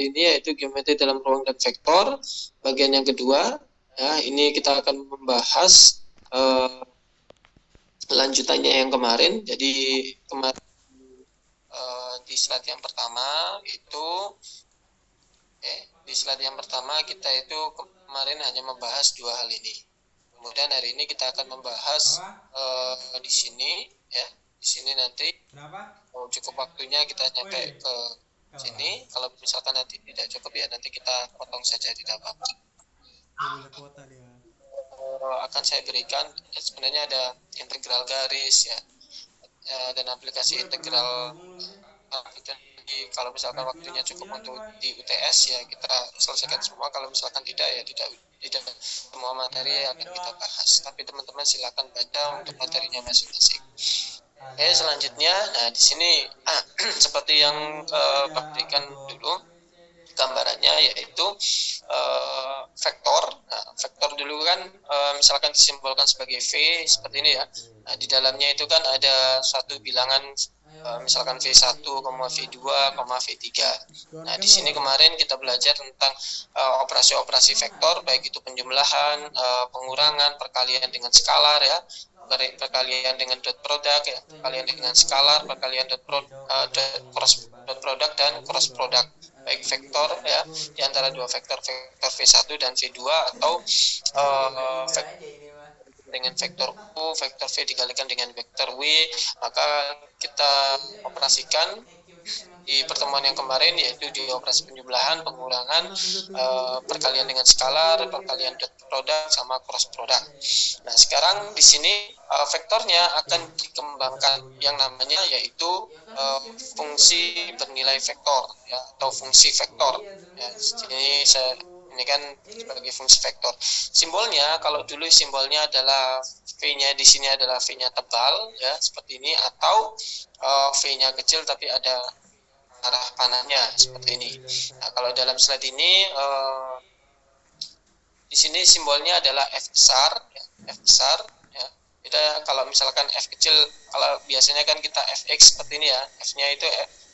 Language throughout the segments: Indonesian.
ini yaitu geometri dalam ruang dan vektor. Bagian yang kedua, ya, ini kita akan membahas lanjutannya yang kemarin. Jadi kemarin di slide yang pertama itu, di slide yang pertama kita itu kemarin hanya membahas dua hal ini. Kemudian hari ini kita akan membahas di sini, ya, di sini nanti cukup waktunya kita nyampe ke sini. Kalau misalkan nanti tidak cukup ya nanti kita potong saja, tidak apa-apa. Akan saya berikan sebenarnya ada integral garis, ya, dan aplikasi integral. Jadi kalau misalkan waktunya cukup untuk di UTS ya kita selesaikan semua. Kalau misalkan tidak ya tidak semua materi akan kita bahas. Tapi teman-teman silakan baca untuk materinya masing-masing. Selanjutnya, nah di sini seperti yang berikan dulu gambarannya, yaitu vektor. Nah, vektor dulu kan misalkan disimbolkan sebagai V seperti ini ya. Nah, di dalamnya itu kan ada suatu bilangan misalkan V1, V2, V3. Nah, di sini kemarin kita belajar tentang operasi-operasi vektor, baik itu penjumlahan, pengurangan, perkalian dengan skalar ya, perkalian dengan dot product ya, perkalian dengan skalar, perkalian dot product dan cross product, baik vektor ya di antara dua vektor V1 dan V2 atau dengan vektor U, vektor V dikalikan dengan vektor W. Maka kita operasikan di pertemuan yang kemarin, yaitu di operasi penjumlahan, pengurangan, perkalian dengan skalar, perkalian dot product sama cross product. Nah, sekarang di sini vektornya akan dikembangkan yang namanya yaitu fungsi bernilai vektor ya, atau fungsi vektor ya. Ini kan sebagai fungsi vektor. Simbolnya kalau dulu simbolnya adalah V-nya di sini adalah V-nya tebal ya seperti ini, atau V-nya kecil tapi ada arah panahnya seperti ini. Nah, kalau dalam slide ini di sini simbolnya adalah F besar ya, F besar ya. Kita kalau misalkan F kecil, kalau biasanya kan kita Fx seperti ini ya, F-nya itu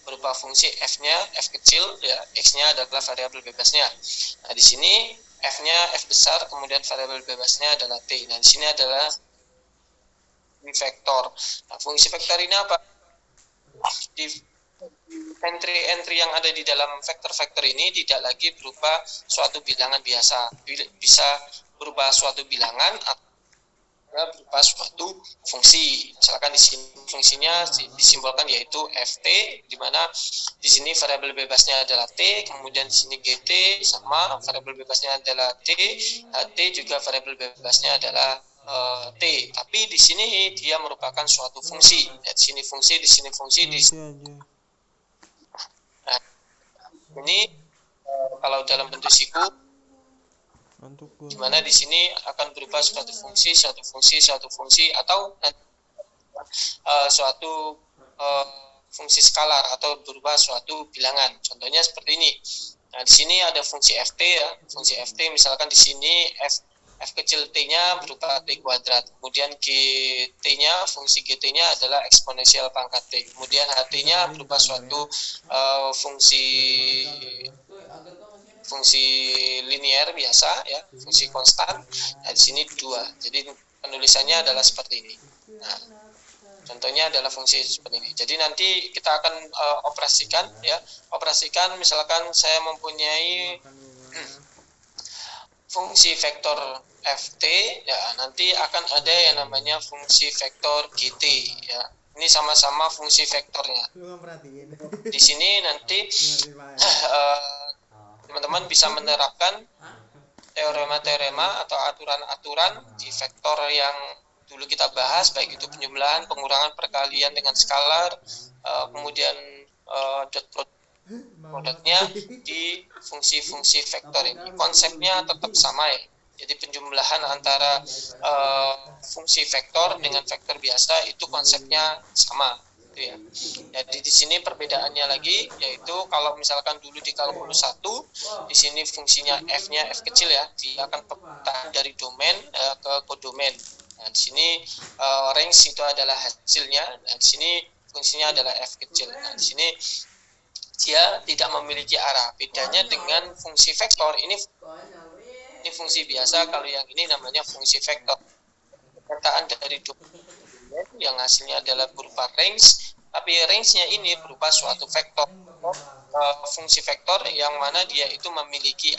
berupa fungsi F-nya F kecil ya, X-nya adalah variabel bebasnya. Nah, di sini F-nya F besar, kemudian variabel bebasnya adalah T. Nah, di sini adalah vektor. Nah, fungsi vektor ini apa? Di entry yang ada di dalam vektor-vektor ini tidak lagi berupa suatu bilangan biasa, bisa berupa suatu bilangan atau berupa suatu fungsi. Misalkan di sini fungsinya disimbolkan yaitu ft, di mana di sini variabel bebasnya adalah t, kemudian di sini gt sama variabel bebasnya adalah t, ht juga variabel bebasnya adalah t. Tapi di sini dia merupakan suatu fungsi. Ya, di sini fungsi, di sini fungsi, di sini. Nah, ini kalau dalam bentuk siku, di mana di sini akan berupa suatu fungsi, atau suatu fungsi skalar atau berupa suatu bilangan. Contohnya seperti ini. Nah, di sini ada fungsi ft ya. Fungsi ft misalkan di sini f kecil t-nya berupa t kuadrat. Kemudian gt-nya, fungsi gt-nya adalah eksponensial pangkat t. Kemudian ht-nya berupa suatu fungsi linier biasa ya, fungsi konstan. Nah, di sini 2. Jadi penulisannya adalah seperti ini. Nah, contohnya adalah fungsi seperti ini. Jadi nanti kita akan operasikan ya. Operasikan misalkan saya mempunyai fungsi vektor ft ya, nanti akan ada yang namanya fungsi vektor gt ya. Ini sama-sama fungsi vektornya. Di sini nanti teman-teman bisa menerapkan teorema-teorema atau aturan-aturan di vektor yang dulu kita bahas, baik itu penjumlahan, pengurangan, perkalian dengan skalar, kemudian dot produknya di fungsi-fungsi vektor ini. Konsepnya tetap sama ya. Jadi penjumlahan antara fungsi vektor dengan vektor biasa itu konsepnya sama. Ya. Jadi di sini perbedaannya lagi yaitu kalau misalkan dulu di kalkulus 1 di sini fungsinya f-nya f kecil ya, dia akan pemindahan dari domain ke kodomain. Nah, di sini range itu adalah hasilnya. Nah, di sini fungsinya adalah f kecil. Nah, di sini dia tidak memiliki arah. Bedanya dengan fungsi vektor, ini fungsi biasa, kalau yang ini namanya fungsi vektor. Pemetaan dari yang hasilnya adalah berupa range, tapi range-nya ini berupa suatu vektor, fungsi vektor yang mana dia itu memiliki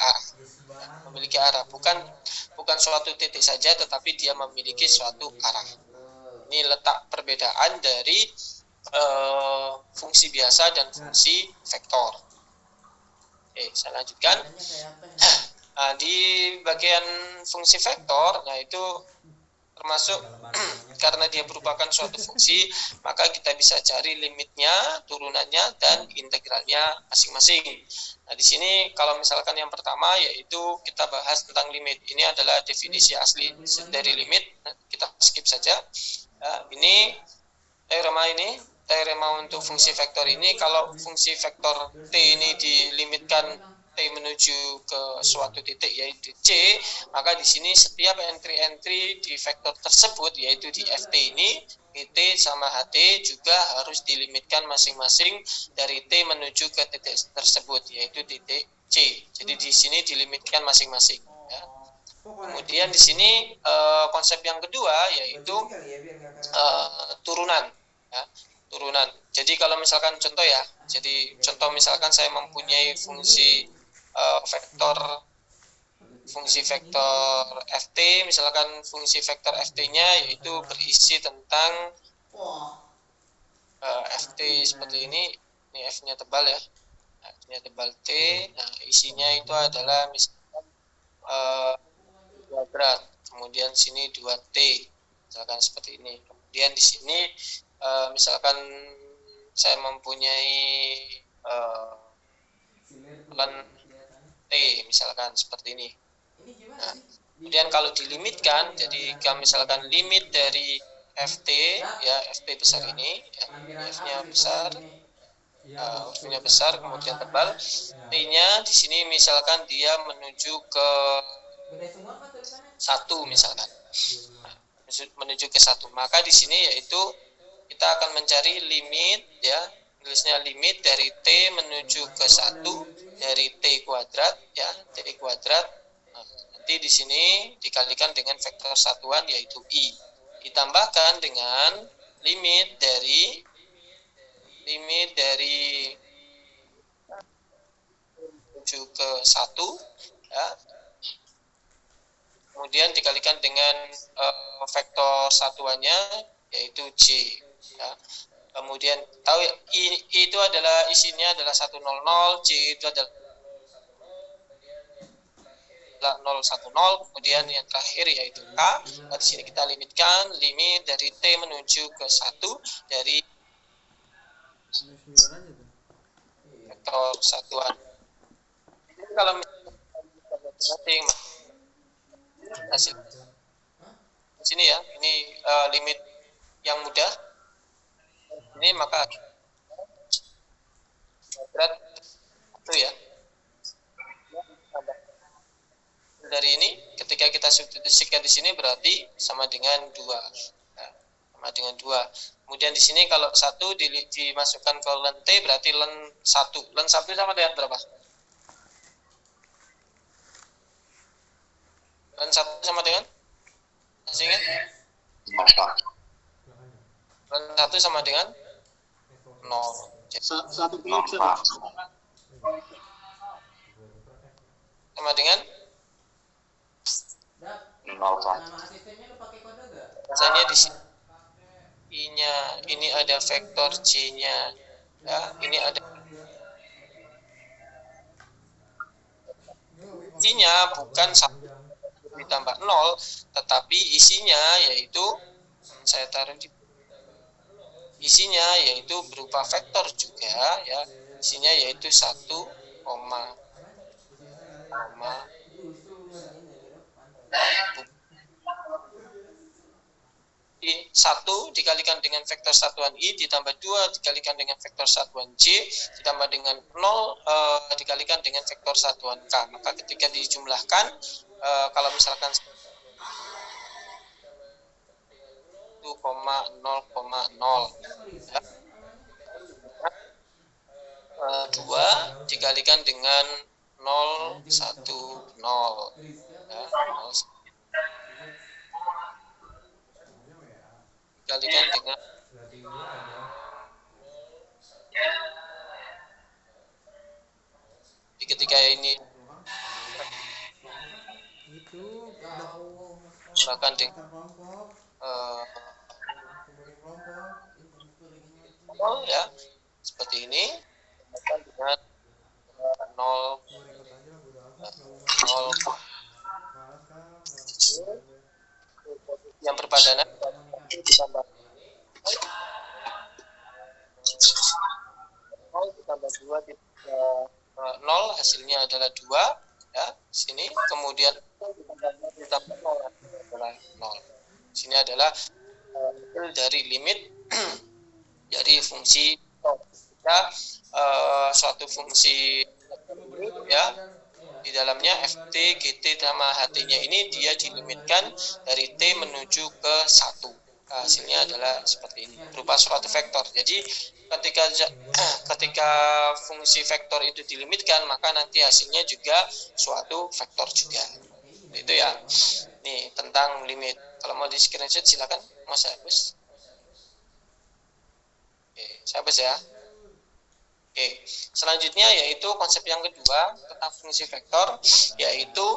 arah, bukan suatu titik saja, tetapi dia memiliki suatu arah. Ini letak perbedaan dari fungsi biasa dan fungsi vektor. Oke, saya lanjutkan. Nah, di bagian fungsi vektor, nah itu termasuk karena dia merupakan suatu fungsi, maka kita bisa cari limitnya, turunannya, dan integralnya masing-masing. Nah, di sini kalau misalkan yang pertama yaitu kita bahas tentang limit. Ini adalah definisi asli dari limit. Nah, kita skip saja. Nah, ini teorema untuk fungsi vektor ini, kalau fungsi vektor T ini dilimitkan T menuju ke suatu titik yaitu C, maka di sini setiap entry di vektor tersebut yaitu di Ft ini, T sama Ht juga harus dilimitkan masing-masing dari T menuju ke titik tersebut yaitu titik C. Jadi di sini dilimitkan masing-masing. Ya. Kemudian di sini konsep yang kedua yaitu turunan. Ya. Turunan. Jadi kalau misalkan contoh ya, jadi contoh misalkan saya mempunyai fungsi fungsi vektor Ft, misalkan fungsi vektor Ft-nya yaitu berisi tentang Ft seperti ini F-nya tebal ya, F-nya tebal T, nah isinya itu adalah misalkan kuadrat, kemudian sini 2T, misalkan seperti ini. Kemudian di sini misalkan saya mempunyai T, misalkan seperti ini. Nah, kemudian kalau dilimitkan, jadi kalau misalkan limit dari Ft, ya Ft besar ini, ya, F-nya besar, F-nya besar, kemudian tebal, T-nya di sini misalkan dia menuju ke 1 misalkan, nah, menuju ke 1, maka di sini yaitu kita akan mencari limit, ya, tulisnya limit dari T menuju ke 1 dari T kuadrat, ya, T kuadrat. Nah, nanti di sini dikalikan dengan vektor satuan yaitu I. Ditambahkan dengan limit dari menuju ke 1, ya. Kemudian dikalikan dengan vektor satuannya yaitu J, ya. Kemudian tahu I itu adalah isinya adalah 100, J itu adalah 010, kemudian yang terakhir yaitu K. Nah, di sini kita limitkan limit dari T menuju ke 1 dari vektor satuan. Jadi kalau misalnya hasil sini ya, ini limit yang mudah ini, maka kuadrat itu ya. Dari ini ketika kita substitusikan di sini berarti sama dengan 2. Nah, sama dengan 2. Kemudian di sini kalau 1 dimasukkan ke len T berarti len 1. Len 1 sama dengan berapa? Len 1 sama dengan? Masih ingat? Len 1 sama dengan 0. Sama dengan 0. Misalnya di sini I-nya ini ada vektor J-nya, ya, ini ada isinya bukan 1 ditambah 0, tetapi isinya yaitu saya taruh di isinya yaitu berupa vektor juga, ya, isinya yaitu 1, 1 dikalikan dengan vektor satuan I ditambah 2 dikalikan dengan vektor satuan J ditambah dengan 0 dikalikan dengan vektor satuan K. Maka ketika dijumlahkan, kalau misalkan 1,0,0, ya, 2 dikalikan dengan 0, 1, 0. Ya, 0, dikalikan dengan ketika ini bahkan dengan 0 ya, seperti ini, bahkan dengan 0, 0 yang berpadanan ditambah 0 ditambah 2 0 hasilnya adalah 2 ya, sini kemudian ditambah 0 adalah 0. Sini adalah hasil dari limit dari fungsi ya, suatu fungsi ya, di dalamnya ft, gt, sama ht-nya ini dia dilimitkan dari t menuju ke 1. Hasilnya adalah seperti ini, berupa suatu vektor. Jadi ketika fungsi vektor itu dilimitkan, maka nanti hasilnya juga suatu vektor juga. Itu ya. Nih, tentang limit. Kalau mau di screenshot silakan Mas Agus. Oke, saya hapus ya. Oke, selanjutnya yaitu konsep yang kedua tentang fungsi vektor, yaitu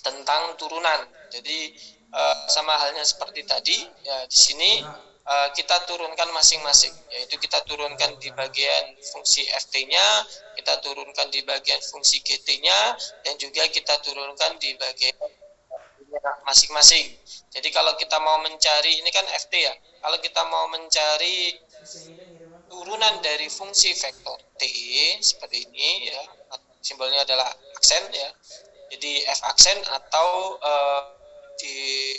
tentang turunan. Jadi sama halnya seperti tadi, ya di sini kita turunkan masing-masing, yaitu kita turunkan di bagian fungsi ft-nya, kita turunkan di bagian fungsi gt-nya, dan juga kita turunkan di bagian masing-masing. Jadi kalau kita mau mencari, ini kan ft ya, kalau kita mau mencari turunan dari fungsi vektor t seperti ini ya, simbolnya adalah aksen ya, jadi f aksen atau di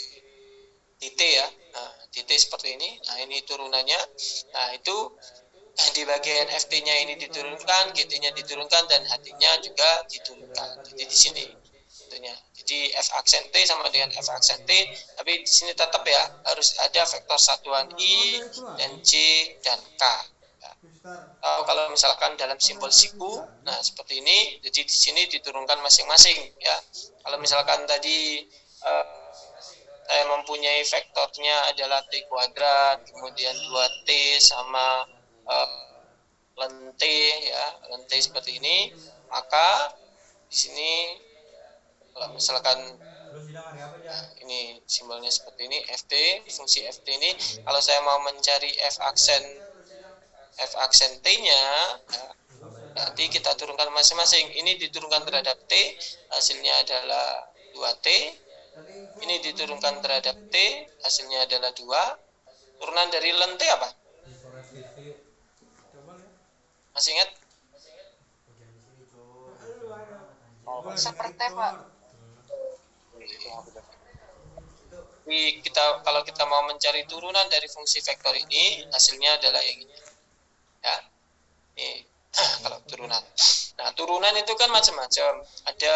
t ya, nah di t seperti ini. Nah ini turunannya, nah itu di bagian ft-nya ini diturunkan, gt-nya diturunkan, dan ht-nya juga diturunkan. Jadi di sini tentunya. Jadi f aksen t sama dengan f aksen t, tapi di sini tetap ya harus ada vektor satuan i dan j dan k. Kalau misalkan dalam simbol siku, nah seperti ini, jadi di sini diturunkan masing-masing ya. Kalau misalkan tadi saya mempunyai vektornya adalah t kuadrat, kemudian 2t sama lente ya, lente seperti ini, maka di sini kalau misalkan ini simbolnya seperti ini, ft, fungsi ft ini, kalau saya mau mencari f aksen t-nya, ya, nanti kita turunkan masing-masing. Ini diturunkan terhadap t, hasilnya adalah 2t. Ini diturunkan terhadap t, hasilnya adalah 2. Turunan dari lente apa? Masih ingat? Seperti Pak. Kalau kita mau mencari turunan dari fungsi vektor ini, hasilnya adalah yang ini. Ya, ini kalau turunan. Nah, turunan itu kan macam-macam. Ada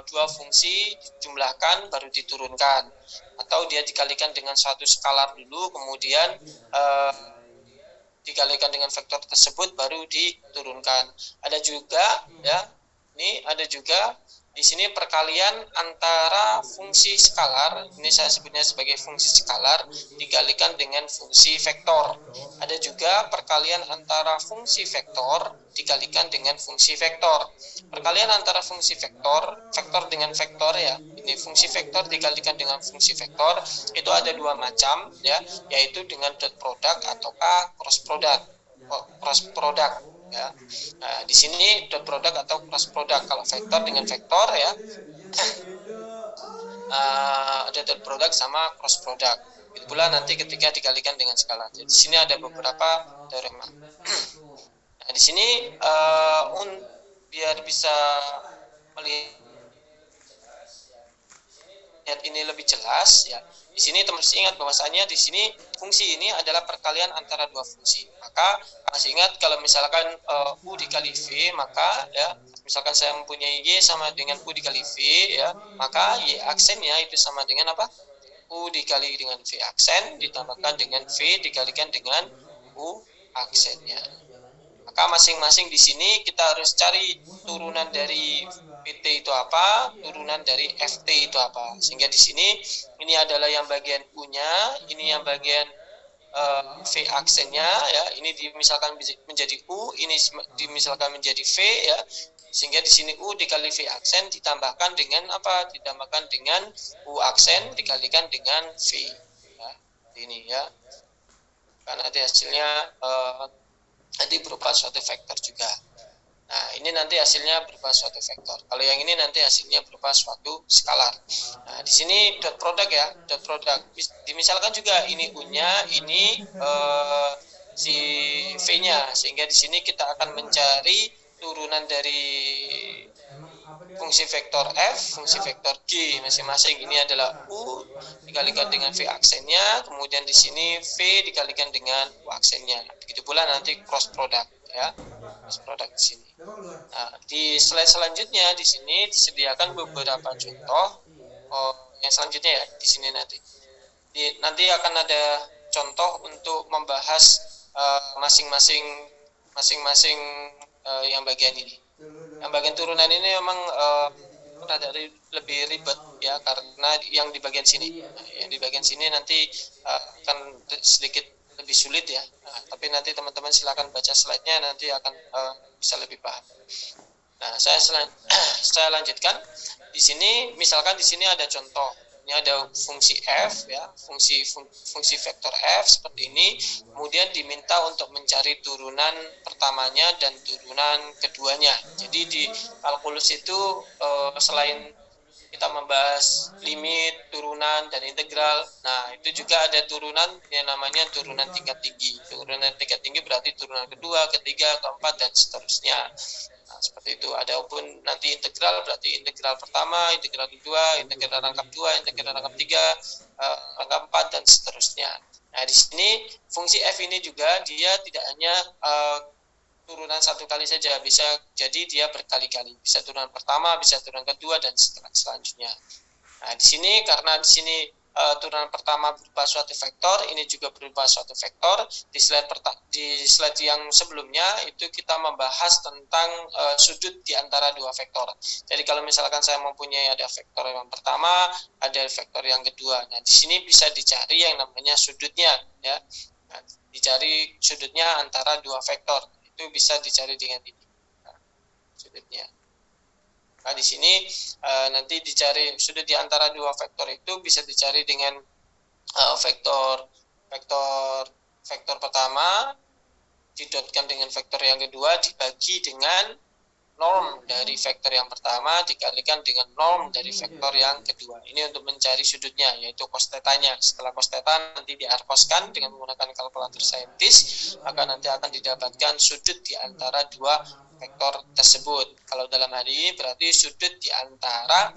2 fungsi dijumlahkan baru diturunkan, atau dia dikalikan dengan suatu skalar dulu, kemudian dikalikan dengan vektor tersebut baru diturunkan. Ada juga ya, ini ada juga di sini perkalian antara fungsi skalar, ini saya sebutnya sebagai fungsi skalar, dikalikan dengan fungsi vektor. Ada juga perkalian antara fungsi vektor dikalikan dengan fungsi vektor. Perkalian antara fungsi vektor dengan vektor ya, ini fungsi vektor dikalikan dengan fungsi vektor, itu ada 2 macam ya, yaitu dengan dot product ataukah cross product. Ya. Nah, di sini dot product atau cross product. Kalau vektor dengan vektor ya, ada dot product sama cross product. Itu pula nanti ketika dikalikan dengan skala. Jadi di sini ada beberapa teorema. Nah, di sini biar bisa melihat ini lebih jelas ya. Di sini teman masih ingat bahwasanya di sini fungsi ini adalah perkalian antara 2 fungsi. Maka masih ingat kalau misalkan u dikali v, maka ya misalkan saya mempunyai y sama dengan u dikali v ya, maka y aksennya itu sama dengan apa? U dikali dengan v aksen ditambahkan dengan v dikalikan dengan u aksennya. Maka masing-masing di sini kita harus cari turunan dari PT itu apa, turunan dari FT itu apa. Sehingga di sini ini adalah yang bagian U-nya, ini yang bagian V aksennya ya. Ini misalkan menjadi U, ini misalkan menjadi V ya. Sehingga di sini U dikali V aksen ditambahkan dengan apa? Ditambahkan dengan U aksen dikalikan dengan V. Ya, ini ya. Karena nanti hasilnya nanti berupa suatu vektor juga. Nah, ini nanti hasilnya berupa suatu vektor. Kalau yang ini nanti hasilnya berupa suatu skalar. Nah, di sini dot product ya, dot product. Misalkan juga ini U-nya, ini si V-nya. Sehingga di sini kita akan mencari turunan dari fungsi vektor F, fungsi vektor G masing-masing. Ini adalah U dikalikan dengan V aksennya, kemudian di sini V dikalikan dengan U aksennya. Begitu pula nanti cross product ya. Cross product di sini. Nah, di slide selanjutnya di sini disediakan beberapa contoh yang selanjutnya ya di sini nanti. Nanti akan ada contoh untuk membahas masing-masing yang bagian ini. Yang bagian turunan ini memang rada lebih ribet ya, karena yang di bagian sini. Nah, yang di bagian sini nanti akan sedikit lebih sulit ya. Nah, tapi nanti teman-teman silakan baca slide-nya, nanti akan bisa lebih paham. Nah, saya lanjutkan. Di sini misalkan di sini ada contoh. Ini ada fungsi F ya, fungsi vektor F seperti ini. Kemudian diminta untuk mencari turunan pertamanya dan turunan keduanya. Jadi di kalkulus itu selain kita membahas limit, turunan, dan integral, nah itu juga ada turunan yang namanya turunan tingkat tinggi. Turunan tingkat tinggi berarti turunan kedua, ketiga, keempat, dan seterusnya. Nah, seperti itu. Adapun nanti integral berarti integral pertama, integral kedua, integral rangkap 2, integral rangkap 3, rangkap 4, dan seterusnya. Nah, di sini fungsi F ini juga dia tidak hanya turunan satu kali saja, bisa jadi dia berkali-kali. Bisa turunan pertama, bisa turunan kedua, dan selanjutnya. Nah, di sini karena di sini turunan pertama berupa suatu vektor, ini juga berupa suatu vektor. Di slide yang sebelumnya itu kita membahas tentang sudut di antara dua vektor. Jadi kalau misalkan saya mempunyai ada vektor yang pertama, ada vektor yang kedua. Nah, di sini bisa dicari yang namanya sudutnya ya. Nah, dicari sudutnya antara dua vektor. Itu bisa dicari dengan ini. Nah, sudutnya. Nah, di sini nanti dicari sudut di antara dua vektor itu bisa dicari dengan vektor pertama didotkan dengan vektor yang kedua dibagi dengan norm dari vektor yang pertama dikalikan dengan norm dari vektor yang kedua. Ini untuk mencari sudutnya, yaitu cos theta-nya. Setelah cos theta nanti diarkoskan dengan menggunakan kalkulator saintis, maka nanti akan didapatkan sudut di antara dua vektor tersebut. Kalau dalam hal ini berarti sudut di antara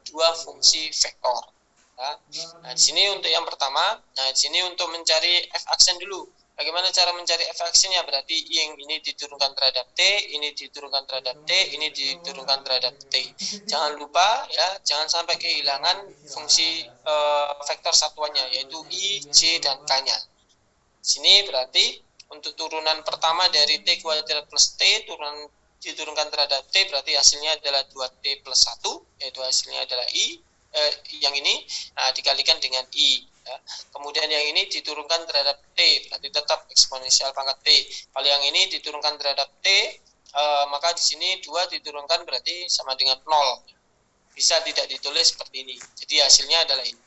dua fungsi vektor. Ya. Nah, di sini untuk yang pertama, nah di sini untuk mencari f aksen dulu. Bagaimana cara mencari f aksennya? Berarti yang ini diturunkan terhadap t, ini diturunkan terhadap t, ini diturunkan terhadap t. Jangan lupa ya, jangan sampai kehilangan fungsi vektor satuannya, yaitu i, j, dan k-nya. Sini berarti untuk turunan pertama dari t kuadrat plus t, diturunkan terhadap t, berarti hasilnya adalah 2t plus 1, yaitu hasilnya adalah i, yang ini dikalikan dengan i. Ya. Kemudian yang ini diturunkan terhadap t, berarti tetap eksponensial pangkat t. Kalau yang ini diturunkan terhadap t, maka di sini 2 diturunkan berarti sama dengan 0. Bisa tidak ditulis seperti ini. Jadi hasilnya adalah ini.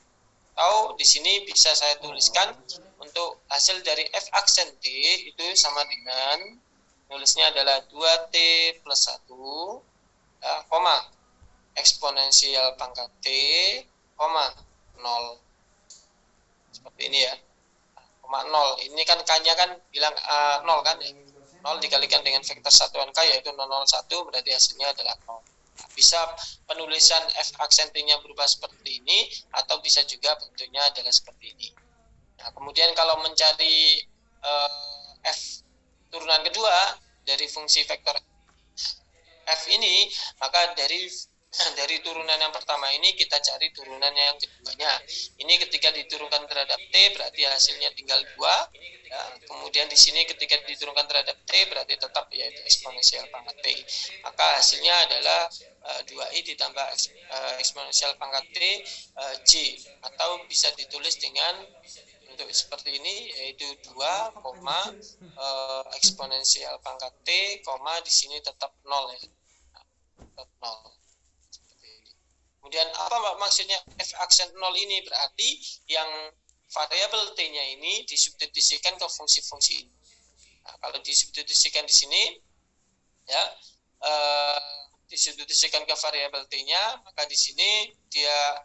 Atau di sini bisa saya tuliskan untuk hasil dari f aksen t itu sama dengan, nulisnya adalah 2t plus 1, ya, koma, eksponensial pangkat t, koma, 0. Seperti ini ya, koma 0. Ini kan k-nya kan bilang 0 kan ya. 0 dikalikan dengan vektor satuan k yaitu 001, berarti hasilnya adalah 0. Nah, bisa penulisan f aksen t-nya berubah seperti ini, atau bisa juga bentuknya adalah seperti ini. Nah, kemudian kalau mencari f turunan kedua dari fungsi vektor f ini, maka dari dari turunan yang pertama ini kita cari turunan yang keduanya. Ini ketika diturunkan terhadap T berarti hasilnya tinggal 2. Ya, kemudian di sini ketika diturunkan terhadap T berarti tetap yaitu eksponensial pangkat T. Maka hasilnya adalah 2i ditambah eksponensial pangkat T J, atau bisa ditulis dengan bentuk seperti ini, yaitu 2, eksponensial pangkat T, di sini tetap 0 ya. Tetap 0. Kemudian apa maksudnya f aksen 0 ini? Berarti yang variabel t-nya ini disubstitusikan ke fungsi-fungsi ini. Nah, kalau disubstitusikan di sini ya, disubstitusikan ke variabel t-nya, maka di sini dia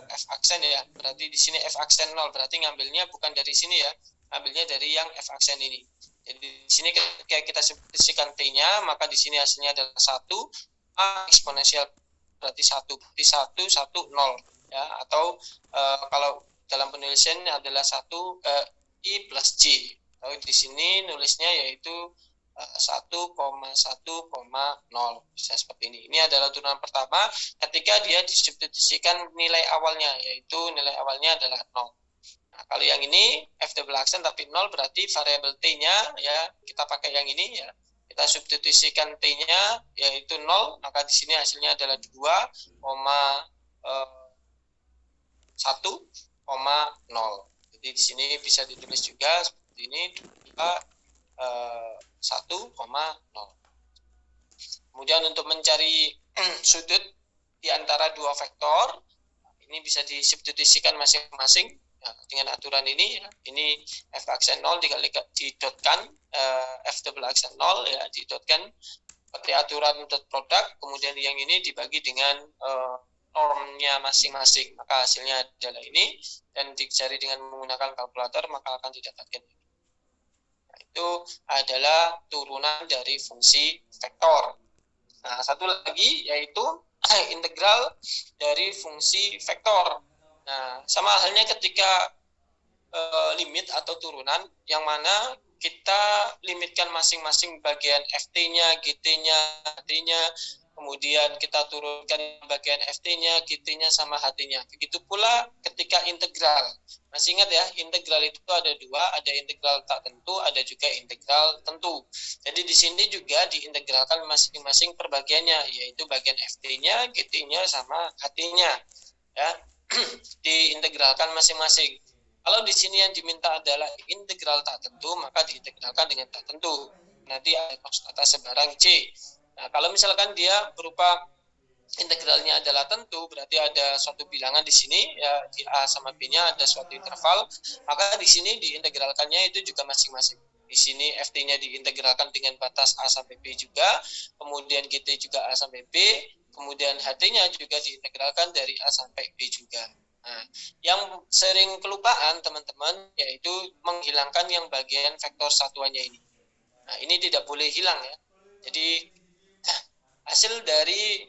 f aksen ya. Berarti di sini f aksen 0, berarti ngambilnya bukan dari sini ya, ngambilnya dari yang f aksen ini. Jadi di sini ketika kita substitusikan t-nya, maka di sini hasilnya adalah 1 eksponensial berarti 1, berarti 1, 1, 0 ya, atau kalau dalam penulisan adalah 1 i plus j. Lalu di sini nulisnya yaitu 1,1,0, bisa seperti ini. Ini adalah turunan pertama ketika dia disubstitusikan nilai awalnya, yaitu nilai awalnya adalah 0. Nah, kalau yang ini f double aksen tapi 0 berarti variabel t-nya ya kita pakai yang ini ya. Kita substitusikan t-nya yaitu 0, maka di sini hasilnya adalah 2,1,0. Jadi di sini bisa ditulis juga seperti ini 2,1,0. Kemudian untuk mencari sudut di antara dua vektor, ini bisa disubstitusikan masing-masing. Nah, dengan aturan ini ya, ini f aksen 0 didotkan f double aksen 0 ya didotkan seperti aturan dot product, kemudian yang ini dibagi dengan normnya masing-masing, maka hasilnya adalah ini, dan dicari dengan menggunakan kalkulator maka akan didapatkan ini. Nah, itu adalah turunan dari fungsi vektor. Nah, satu lagi yaitu integral dari fungsi vektor. Nah, sama halnya ketika limit atau turunan, yang mana kita limitkan masing-masing bagian ft-nya, gt-nya, ht-nya, kemudian kita turunkan bagian ft-nya, gt-nya, sama ht-nya. Begitu pula ketika integral. Masih ingat ya, integral itu ada dua, ada integral tak tentu, ada juga integral tentu. Jadi di sini juga diintegralkan masing-masing perbagiannya, yaitu bagian ft-nya, gt-nya, sama ht-nya. Ya, diintegralkan masing-masing. Kalau di sini yang diminta adalah integral tak tentu, maka diintegralkan dengan tak tentu. Nanti ada konstanta sebarang C. Nah, kalau misalkan dia berupa integralnya adalah tentu, berarti ada suatu bilangan di sini, ya di A sama B-nya ada suatu interval, maka di sini diintegralkannya itu juga masing-masing. Di sini ft-nya diintegralkan dengan batas A sampai B juga, kemudian gt juga A sampai B, kemudian ht-nya juga diintegralkan dari A sampai B juga. Nah, yang sering kelupaan teman-teman yaitu menghilangkan yang bagian vektor satuannya ini. Nah, ini tidak boleh hilang ya. Jadi hasil dari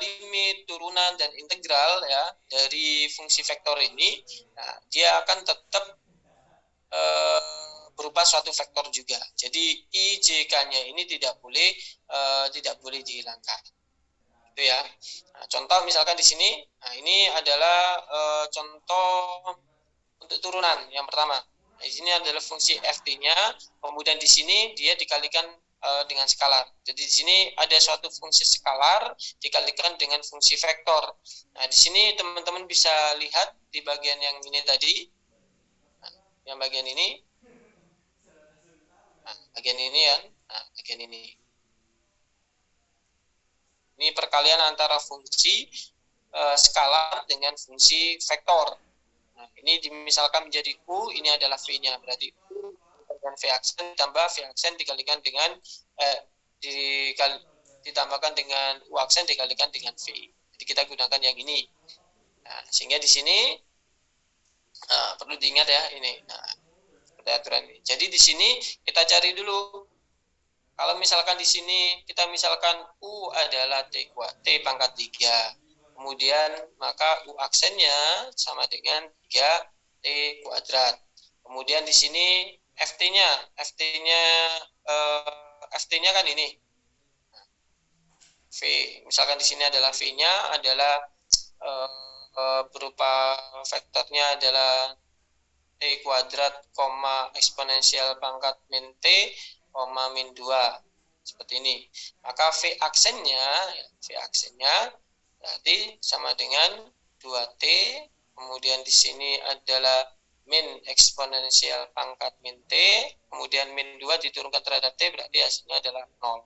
limit, turunan, dan integral ya dari fungsi vektor ini, nah, dia akan tetap berupa suatu vektor juga. Jadi i, j, k-nya ini tidak boleh dihilangkan. Itu ya. Nah, contoh misalkan di sini, nah ini adalah contoh untuk turunan yang pertama. Nah, di sini adalah fungsi ft-nya, kemudian di sini dia dikalikan dengan skalar. Jadi di sini ada suatu fungsi skalar dikalikan dengan fungsi vektor. Nah, di sini teman-teman bisa lihat di bagian yang ini tadi, nah, yang bagian ini, nah, bagian ini ya, nah, bagian ini. Ini perkalian antara fungsi skalar dengan fungsi vektor. Nah, ini misalkan menjadi U, ini adalah V-nya. Berarti U dan V aksen ditambah V aksen dikalikan dengan ditambahkan dengan U aksen dikalikan dengan V. Jadi kita gunakan yang ini. Nah, sehingga di sini perlu diingat ya ini. Nah, seperti aturan ini. Jadi di sini kita cari dulu. Kalau misalkan di sini kita misalkan U adalah T pangkat 3. Kemudian maka U aksennya sama dengan 3T kuadrat. Kemudian di sini FT-nya kan ini. V Misalkan di sini adalah V-nya adalah berupa vektornya adalah T kuadrat, eksponensial pangkat min T, min 2. Seperti ini. Maka V aksennya berarti sama dengan 2T, kemudian di sini adalah min eksponensial pangkat min T, kemudian min 2 diturunkan terhadap T, berarti hasilnya adalah 0.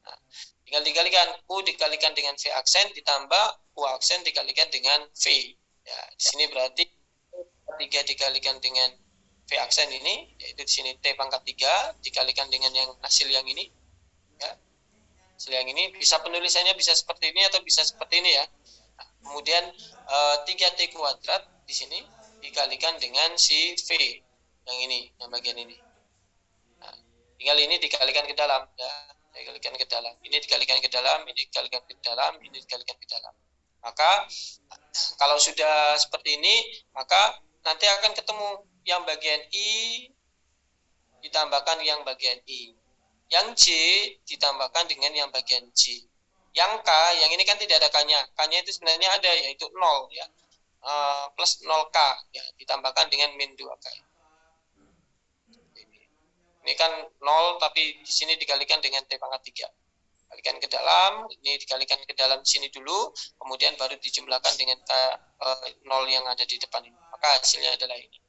Nah, tinggal dikalikan, U dikalikan dengan V aksen, ditambah U aksen dikalikan dengan V. Ya, di sini berarti 3 dikalikan dengan V aksen ini, yaitu di sini T pangkat 3 dikalikan dengan yang hasil yang ini. Ya, hasil yang ini, bisa penulisannya bisa seperti ini atau bisa seperti ini ya. Nah, kemudian 3T kuadrat di sini dikalikan dengan si V yang ini, yang bagian ini. Nah, tinggal ini dikalikan ke dalam ya, dikalikan ke dalam. Ini dikalikan ke dalam, ini dikalikan ke dalam, ini dikalikan ke dalam. Maka kalau sudah seperti ini, maka nanti akan ketemu yang bagian I ditambahkan yang bagian I. Yang J ditambahkan dengan yang bagian J. Yang K, yang ini kan tidak ada K-nya. K-nya itu sebenarnya ada, yaitu 0 ya. Plus 0K ya, ditambahkan dengan min 2K. Ini kan 0 tapi di sini dikalikan dengan T pangkat 3. Kalikan ke dalam, ini dikalikan ke dalam sini dulu, kemudian baru dijumlahkan dengan 0 yang ada di depan ini. Maka hasilnya adalah ini.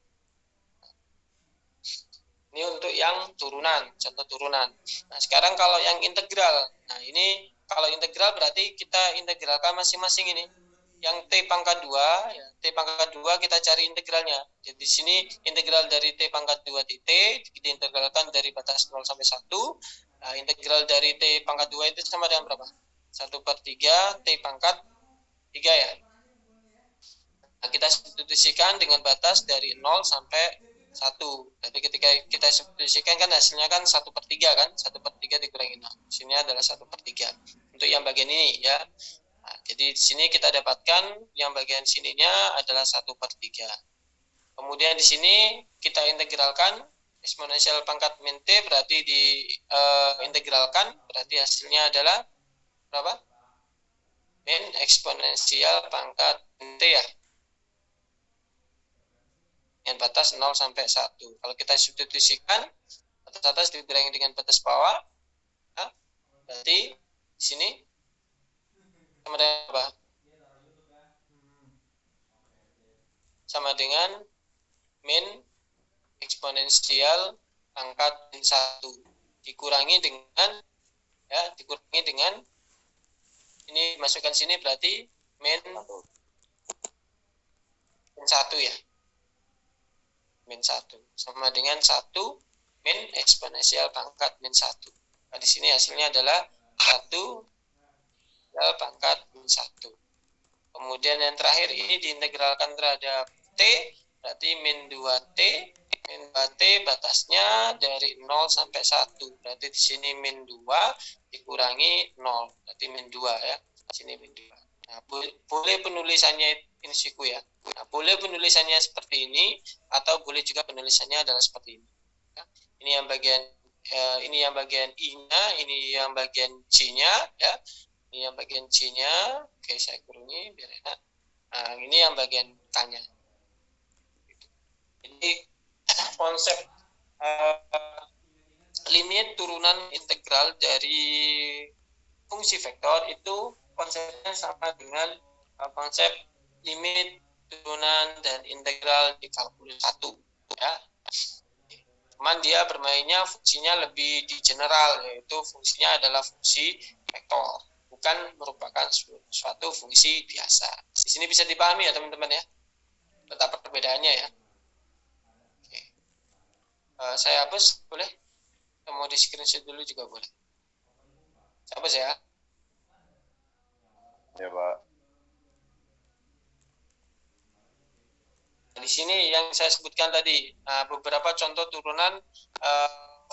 Ini untuk yang turunan, contoh turunan. Nah, sekarang kalau yang integral. Nah, ini kalau integral berarti kita integralkan masing-masing ini. Yang T pangkat 2, ya, T pangkat 2 kita cari integralnya. Jadi di sini integral dari T pangkat 2 di T, kita integralkan dari batas 0 sampai 1. Nah, integral dari T pangkat 2 itu sama dengan berapa? 1/3 T pangkat 3 ya. Nah, kita substitusikan dengan batas dari 0 sampai 1. Jadi ketika kita substitusikan kan hasilnya kan 1/3 kan? 1/3 dikurangi 0. Sini adalah 1/3. Untuk yang bagian ini ya. Nah, jadi di sini kita dapatkan yang bagian sininya adalah 1/3. Kemudian di sini kita integralkan eksponensial pangkat min T, berarti diintegralkan, berarti hasilnya adalah berapa? Min eksponensial pangkat min T ya. Dengan batas 0 sampai 1. Kalau kita substitusikan, batas atas dikurangi dengan batas bawah, ya, berarti di sini sama dengan apa? Sama dengan min eksponensial pangkat min 1 dikurangi dengan ini masukkan sini berarti min 1 ya. Min 1 sama dengan 1 min eksponensial pangkat min 1. Nah, di sini hasilnya adalah 1 pangkat min 1. Kemudian yang terakhir ini diintegralkan terhadap T, berarti min 2T. Min 2T batasnya dari 0 sampai 1. Berarti di sini min 2 dikurangi 0. Berarti min 2 ya. Di sini min 2. Nah, boleh penulisannya ini siku ya. Nah, boleh penulisannya seperti ini atau boleh juga penulisannya adalah seperti ini. Ya. Ini yang bagian I-nya, ini yang bagian C-nya ya. Ini yang bagian C-nya. Oke, saya kurangi biar enak. Nah, ini yang bagian K-nya. Jadi konsep limit turunan integral dari fungsi vektor itu konsepnya sama dengan konsep limit turunan dan integral di kalkulus 1 ya. Cuman dia bermainnya fungsinya lebih di general, yaitu fungsinya adalah fungsi vektor, bukan merupakan suatu fungsi biasa. Di sini bisa dipahami ya teman-teman ya, betapa perbedaannya ya. Oke. Saya hapus boleh? Mau di screenshot dulu juga boleh. Saya hapus ya. Ya Pak. Di sini yang saya sebutkan tadi beberapa contoh turunan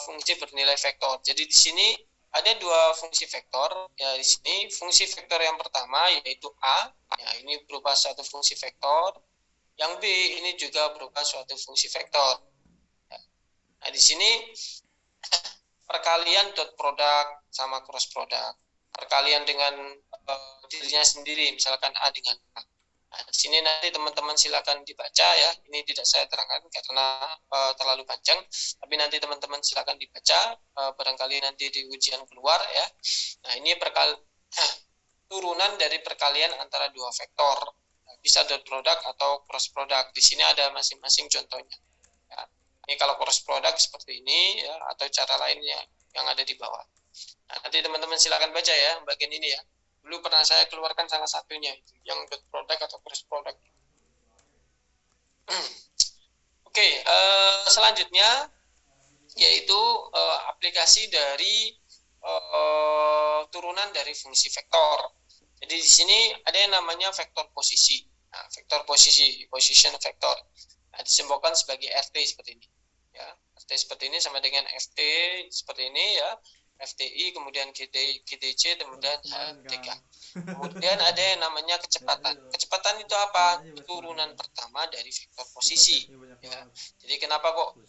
fungsi bernilai vektor. Jadi di sini ada dua fungsi vektor. Ya di sini fungsi vektor yang pertama yaitu A. Ya ini berupa suatu fungsi vektor. Yang B ini juga berupa suatu fungsi vektor. Ya. Nah di sini perkalian dot produk sama cross produk. perkalian dengan dirinya sendiri, misalkan A dengan A. Nah, di sini nanti teman-teman silakan dibaca ya. Ini tidak saya terangkan karena terlalu panjang, tapi nanti teman-teman silakan dibaca, barangkali nanti di ujian keluar ya. Nah, ini turunan dari perkalian antara dua vektor. Bisa dot product atau cross product. Di sini ada masing-masing contohnya. Ya. Ini kalau cross product seperti ini ya, atau cara lainnya yang ada di bawah. Nah, nanti teman-teman silakan baca ya bagian ini ya. Dulu pernah saya keluarkan salah satunya, yang dot product atau cross product. Oke, selanjutnya yaitu aplikasi dari turunan dari fungsi vektor. Jadi di sini ada yang namanya vektor posisi. Nah, vektor posisi, position vektor. Nah, disimbolkan sebagai RT seperti ini. Ya, RT seperti ini sama dengan FT seperti ini ya. FTI, kemudian GTC, kemudian HTK. Kemudian ada yang namanya kecepatan. Kecepatan itu apa? Turunan pertama dari vektor posisi. Ya. Jadi kenapa kok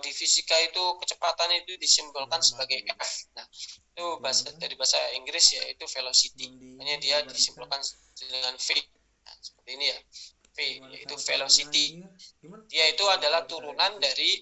di fisika itu kecepatan itu disimbolkan sebagai F. Nah, itu dari bahasa Inggris yaitu velocity. Hanya dia disimbolkan dengan V. Nah, seperti ini ya. V yaitu velocity. Dia itu adalah turunan dari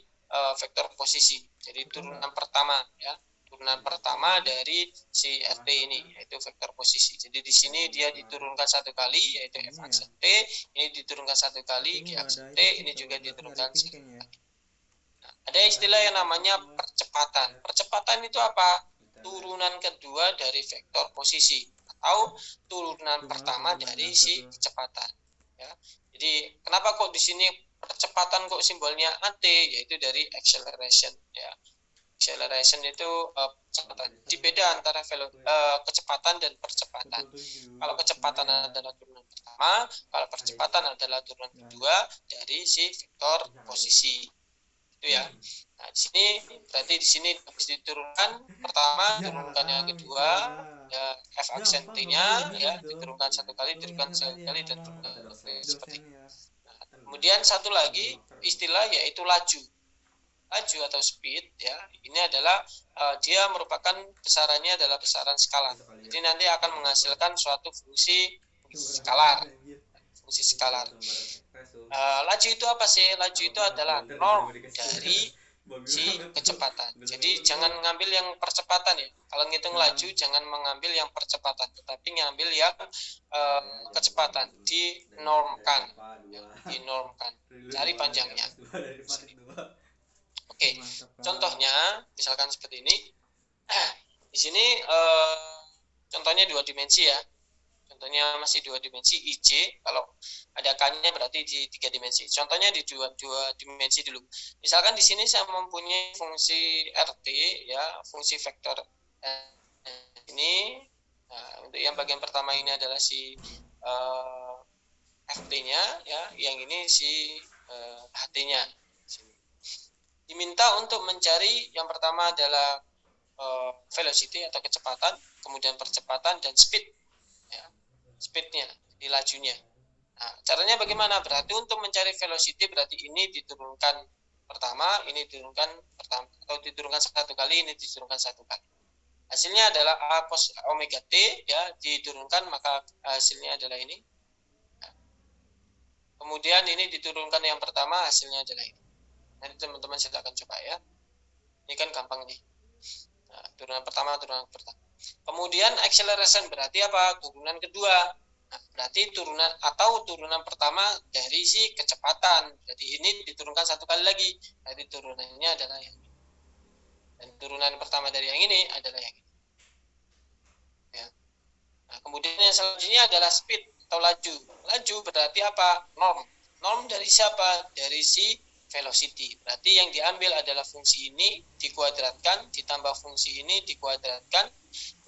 vektor posisi. Jadi turunan pertama ya. Turunan pertama dari si RT ini yaitu vektor posisi. Jadi di sini dia diturunkan satu kali yaitu F aksen T, ini diturunkan satu kali G aksen T, ini juga diturunkan satu kali. Nah, ada istilah yang namanya percepatan. Percepatan itu apa? Turunan kedua dari vektor posisi atau turunan pertama dari si kecepatan. Ya. Jadi kenapa kok di sini percepatan kok simbolnya AT yaitu dari acceleration ya. Acceleration itu percepatan. Jadi beda antara kecepatan dan percepatan. Kalau kecepatan adalah turunan pertama, kalau percepatan adalah turunan kedua dari si vektor posisi. Itu ya. Nah, di sini berarti di sini habis diturunkan pertama, turunkan yang kedua, ya F aksen T-nya ya diturunkan satu kali, diturunkan sekali kali dan turunkan seperti ini. Nah, kemudian satu lagi istilah yaitu laju. Laju atau speed ya ini adalah dia merupakan besarannya adalah besaran skalar. Jadi nanti akan menghasilkan suatu fungsi skalar. Fungsi skalar. Laju itu apa sih? Laju itu adalah norm dari si kecepatan. Jadi jangan ngambil yang percepatan ya. Kalau ngitung laju jangan mengambil yang percepatan, tetapi ngambil yang kecepatan. Dinormkan. Ya, dinormkan. Cari panjangnya. Oke, contohnya misalkan seperti ini. Di sini contohnya dua dimensi ya. Contohnya masih dua dimensi IJ. Kalau ada K-nya berarti di tiga dimensi. Contohnya di dua dimensi dulu. Misalkan di sini saya mempunyai fungsi RT ya, fungsi vektor ini. Nah, untuk yang bagian pertama ini adalah si FT-nya ya, yang ini si HT-nya. Diminta untuk mencari yang pertama adalah velocity atau kecepatan, kemudian percepatan dan speed, ya, speednya, di lajunya. Nah, caranya bagaimana? Berarti untuk mencari velocity berarti ini diturunkan pertama, ini diturunkan pertama, atau diturunkan satu kali, ini diturunkan satu kali. Hasilnya adalah A cos omega t, ya, diturunkan maka hasilnya adalah ini. Nah, kemudian ini diturunkan yang pertama, hasilnya adalah ini. Nanti teman-teman silakan coba ya. Ini kan gampang nih. Nah, turunan pertama. Kemudian acceleration berarti apa? Turunan kedua. Nah, berarti turunan pertama dari si kecepatan. Jadi ini diturunkan satu kali lagi. Jadi turunannya adalah yang ini. Dan turunan pertama dari yang ini adalah yang ini. Ya. Nah, kemudian yang selanjutnya adalah speed atau laju. Laju berarti apa? Norm. Norm dari siapa? Dari si velocity. Berarti yang diambil adalah fungsi ini dikuadratkan, ditambah fungsi ini dikuadratkan,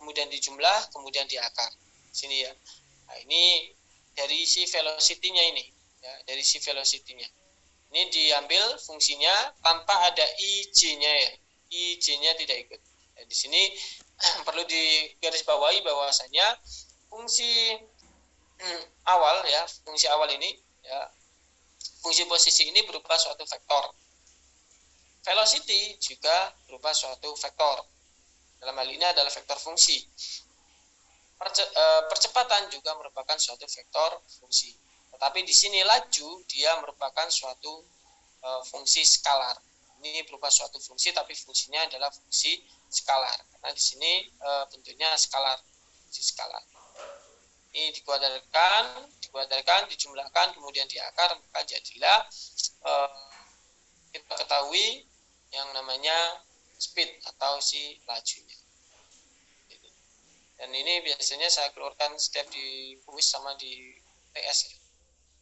kemudian dijumlah, kemudian diakar. Sini ya. Nah, ini dari si velocity-nya ini, ya, dari si velocity-nya. Ini diambil fungsinya tanpa ada IJ-nya ya. IJ-nya tidak ikut. Nah, di sini perlu digarisbawahi bahwasanya fungsi awal ya, fungsi awal ini ya, fungsi posisi ini berupa suatu vektor. Velocity juga berupa suatu vektor. Dalam hal ini adalah vektor fungsi. percepatan juga merupakan suatu vektor fungsi. Tetapi di sini laju dia merupakan suatu fungsi skalar. Ini berupa suatu fungsi tapi fungsinya adalah fungsi skalar. Karena di sini bentuknya skalar, fungsi skalar. Ini dikuadratkan, dijumlahkan, kemudian diakar, maka jadilah kita ketahui yang namanya speed atau si lajunya. Dan ini biasanya saya keluarkan setiap di kuis sama di TS ya,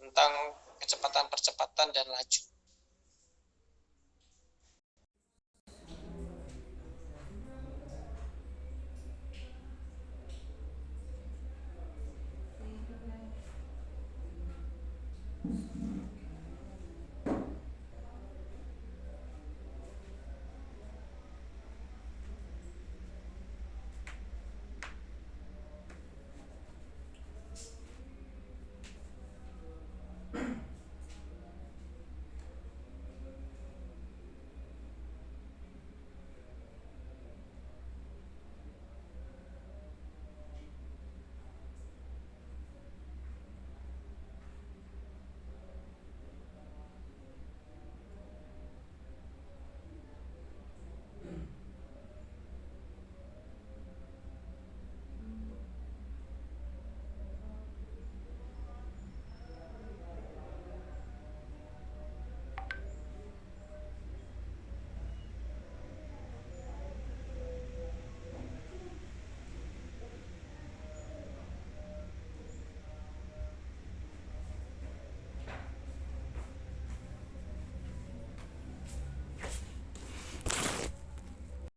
tentang kecepatan, percepatan, dan laju.